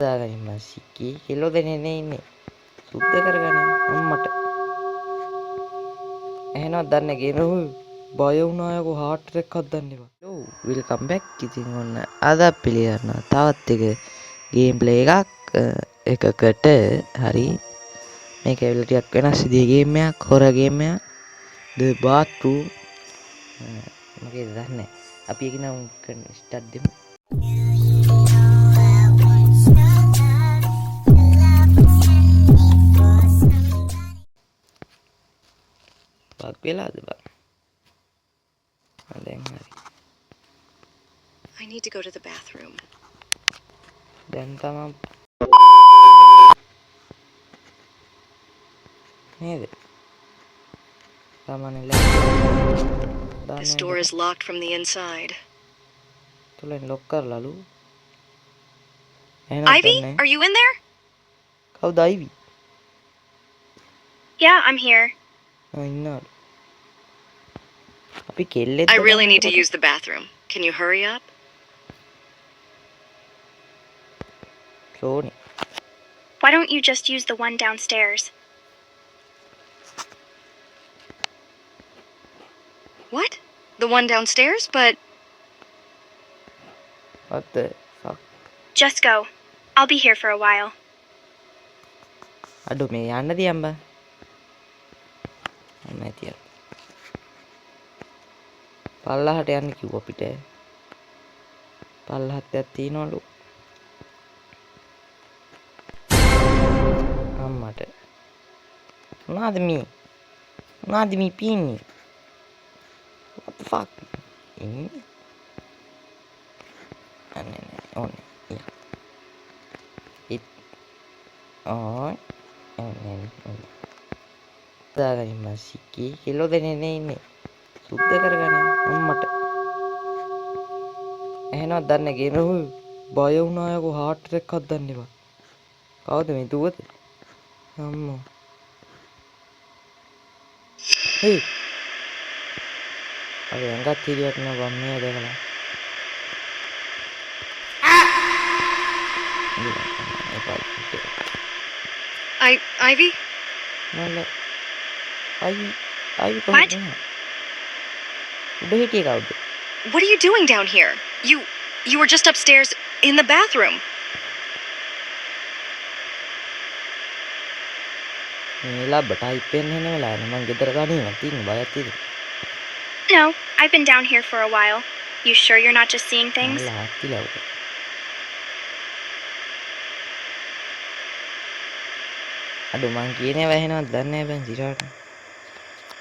දාගනින් මස්සික්කේ කෙලෝ දෙන්නේ ඉන්නේ සුද්ධ කරගනින් අම්මට එහෙනම් දන්නේ ගෙනහු බය වුණා යකෝ heart එකක් හදන්න එපා yo welcome back ඉතින් ඔන්න අද පිළිගන්නවා තවත් එක ගේම් ප්ලේ එකකට හරි මේක ඇවිල්ලා ටිකක් වෙනස් විදිහේ ගේම් එකක් හොරර් ගේම් එකක් the bathroom මගේ දන්නේ අපි ඒක නම් ස්ටාර්ට් දෙමු බක් වෙලාද බක් දැන් හරි I need to go to the bathroom. දැන් තමයි නේද තමනේ This door is locked from the inside. තුලෙන් ලොක් කරලාලු Ivy, are you in there? කවුද Ivy? Yeah, I'm here. ඉන්නවා අපි කෙල්ලෙක්ද I really need to use the bathroom. Can you hurry up? Sony. Why don't you just use the one downstairs? What? The one downstairs? But What the fuck? Just go. I'll be here for a while. අඩෝ මේ යන්න දියම්බ මම තිය පල්ලහට යන්න කිව්ව අපිට පල්ලහත් යක් තියනවලු අම්මට මොනවද මේ පීන්නේ what the fuck අනේ ඕනේ it on දාගනින් මස්සික්කේ කෙලෝ දෙන්නේ ඉන්නේ සුද්ධ කරගනින් අම්මට එහෙනම් දන්නේ ගෙනහු බය වුණා යකෝ heart එකක් හදන්න එපා කවුද මේ දුවද අම්මෝ හේ අර ඇඟත් හිරියක් නෑ බම් මේ දැකලා Ivy? නෑ Ivy What? උඩ හිටියේ කවුද What are you doing down here? You were just upstairs in the bathroom. මේ ලබ්බ ටයිප් වෙන්න එන වෙලාවනේ මං ගෙදර තනියම තින්නේ බයක් තියෙද No, I've been down here for a while. You sure you're not just seeing things? ලාත්තිලවුද අඩෝ මං කියන්නේ වැහෙනවද දන්නේ නැහැ බං සිරාට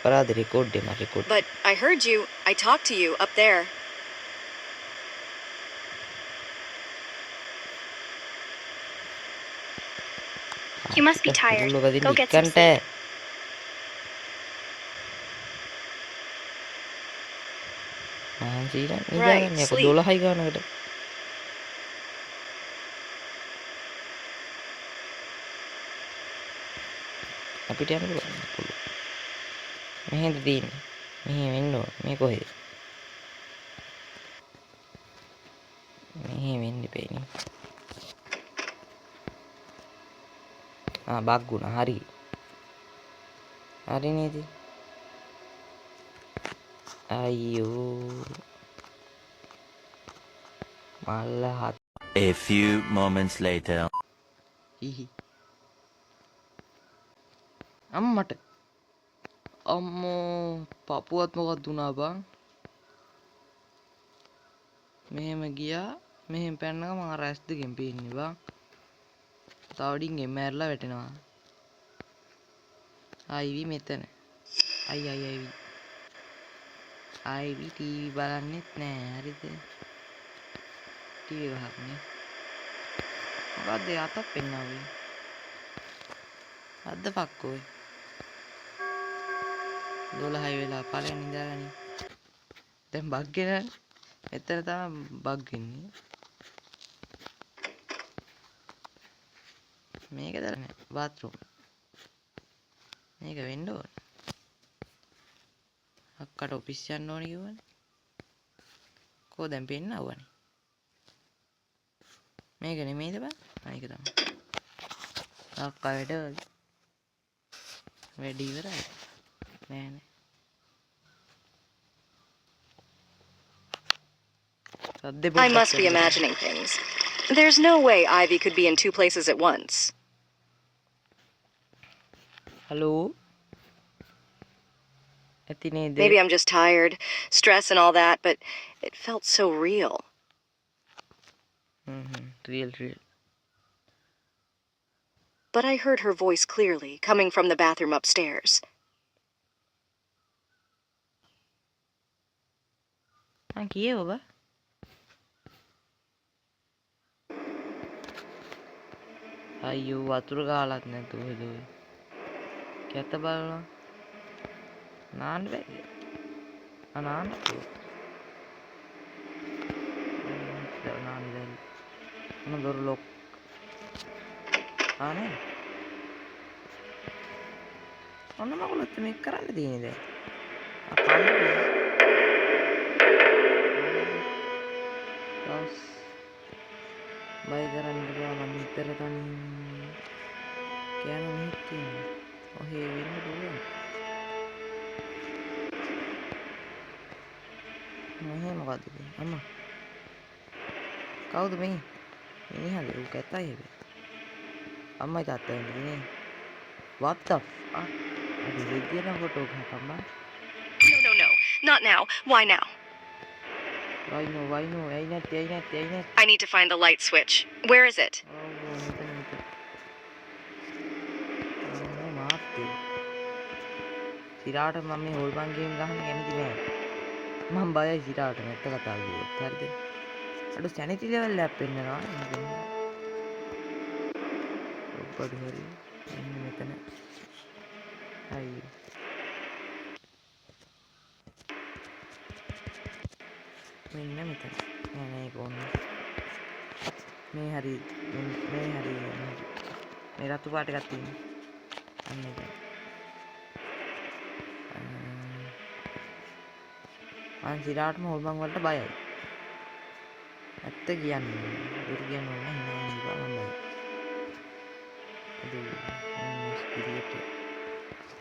පරාද රෙකෝඩ් එක මම record But I heard you. I talked to you up there. You must be tired. Go get some sleep. සීරා Right, නිදාගන්නේ අප sleep. 12යි ගානකට අපිට යන්න පුළුවන් මෙහෙන්ද තියෙන්නේ මෙහෙ වෙන්න ඕන මේ කොහෙද මෙහෙ වෙන්න බෑනේ බග්ගුණා හරි නේද අයියෝ මල්ල හත් A few moments later. හිහි අම්මට අම්මෝ පපුවත් මොකක්ද වුණා බං මෙහෙම ගියා මෙහෙම පැන්නක මම අර ඇස් දෙකෙන් පේන්නේ බං තවඩින්ගෙන් මැරලා වැටෙනවා අයිවි මෙතන අයිවි ටීවී බලන්නෙත් නෑ හරිද ටීවී ගහන්නේ මොකද්ද අතක් පෙන්නන්නේ what the fuck ඔය 12යි වෙලා පළවෙනි ඉඳලානේ දැන් බග් ගෙන එතන තමයි බග් වෙන්නේ මේක දරන්නේ bathroom මේක වෙන්න ඕන අක්කට ඔෆිස් යන්න ඕනේ කිව්වනේ කෝ දැන් පෙන්නවනේ මේක නෙමෙයිද බං ඒක තමයි. අක්කා වැඩ ඉවරයි. නෑනේ. I must be imagining things. There's no way Ivy could be in two places at once. Hello? ඇති නේද? Maybe I'm just tired, stress and all that, but it felt so real. Real. But I heard her voice clearly, coming from the bathroom upstairs. කියව අයියෝ වතුර ගාලත් නැතුව හදුවේ කැත බලනවා නාන්න බැහැ නාන්න මොන දොර ලොක් ආනේ ඔන්න මගලොත් මේක කරන්න තියෙන්නේ දැන් බය කරන්න බෑ මම විතර තනින් කෑම මෙහෙත් තියෙනවා ඔහේ වෙන්න පුළුවන් මෙහෙ මොකද අම්මා කවුද මේ මිනිහද ඌ කැතයි හැබැයි අම්මයි තාත්තයි ඉන්නේ what the fuck අද විදියට photo ගහපම්මා No. Not now. Why now? why no ඇයි නැත්තේ I need to find the light switch. Where is it? සිරාට මම මේ හොල්මන් ගේම් ගහන්න කැමති නෑ මම බයයි සිරාට නැත්ත කතා කිව්වොත් හරිද අඩු සැනිටි ලෙවල් එකක් පෙන්නනවා ඔබට හරි මෙන්න මෙතන අයියෝ මෙන්න මෙතන නෑ ඒක ඕන මේ හරි මේ රතු පාට එකක් තියෙනවා අන්න ඒක මං සිරාටම හොල්මන් වලට බයයි ඇත්ත කියන්නේ දුර කියන්න ඕන හිනා ඉඳලා මම බයයි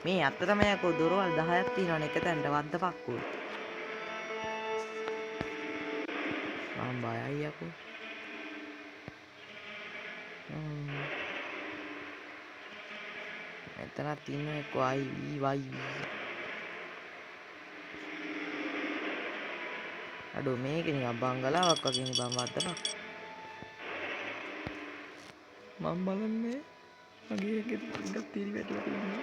මේ අත්ත තමයි අකෝ දොරවල් 10ක් තියෙනවනේ එක තැනට වද්දපක්කෝ මම බයයි අකෝ එතනක් තියෙනවා එක්ක වයි අඩෝ මේක නිකන් බංගලාවක් වගේ නේ බං වද්දපක් මම බලන්නේ මගේ එකේ ටිකක් තීරි වැටලා තියෙනවා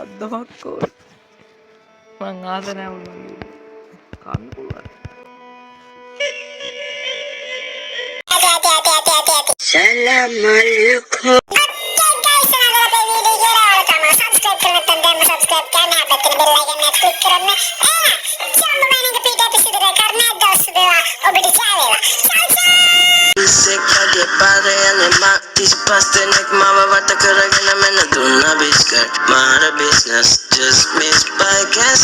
අද්දපක්කෝ මං ආස නැහැ උන්වගේ කන්න පුළුවන් Salam alaikum. Subscribe करना है बेल आइकन में क्लिक करना जब मैंने रिपीट एपिसोड करना है 10 बेला और वीडियो जाएगा Dice que de padre en el mar Dice paste nek mama vata karagana mena dunna biskar Mara business just missed by gas